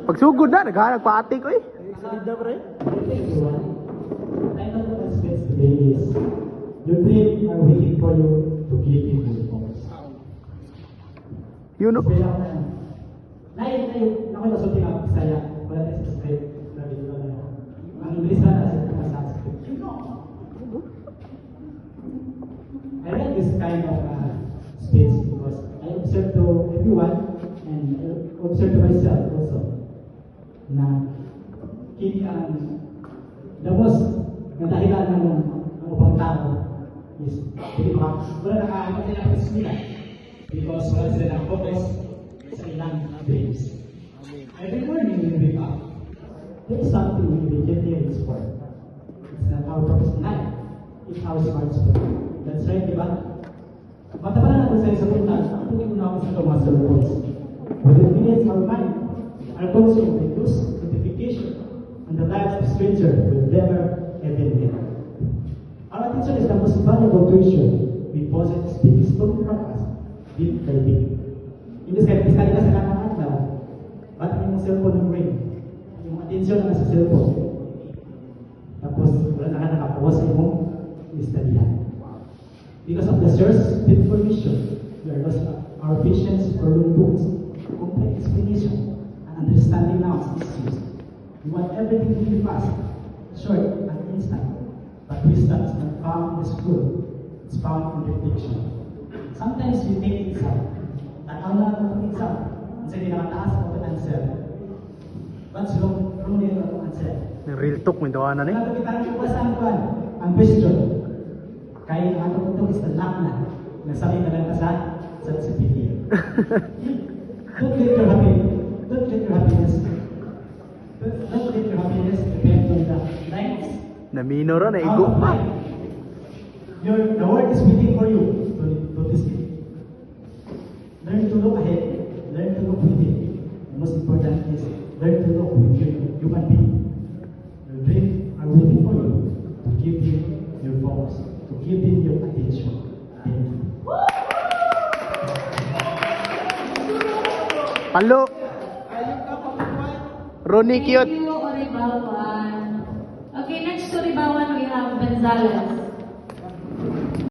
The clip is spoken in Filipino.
Pagsugod na, naghanap pa ate ko eh. Your dream are waiting for you to give him your focus. You know. Lain ako na sulti ka Bisaya, wala tayo sa script. Ang English na sa script. I like this kind of speech because I observe to everyone and I observe to myself also na kini ang the most na dahilan ng upang tao is wala nakakita sila ng sila because wala sila ng focus sa ilang dreams. Every morning when we wake up, there is something we vegetarians for. It's not our purpose in life. It's our smart sport. That's right, di ba? Matapalan natin sa isang punta, ang pagkakuna ako sa Thomas Words. Within minutes, our mind are consumed with news, notification, and the lives of strangers will never even meet. Our attention is the most valuable treasure we possess, being stolen from us, bit by bit. Hindi sa kaya ka sa kakakad na, ba't yung cellphone ng ring? Yung attention na sa cellphone. Tapos, wala na ka nakapokus sa imong istadihan. Because of the source of information, we are lost our patience for long books, complex explanation, and understanding now issues. We want everything to be fast, short, and instant. But wisdom is not found in the school, it's found in reflection. Sometimes we take exam, at ang lahat ng exam, ang sige nakataas ako ang answer. What's wrong din ang answer? Real talk, may dawa na Kaya kita ko sa ang question. Kaya ang ato ito is the lock na. Nasabi na lang sa CPT. Don't let your happiness depend on the lines. Namino ron, naigo pa. The world is waiting for you to listen. Learn to look ahead. Learn to look within. The most important is learn to look within human being. Your dreams are waiting for you to give you your focus, to give them your attention. Thank you. Palo. Ronnie cute. Thank you, Oribawan. Okay, next to Oribawan, we have Gonzalez.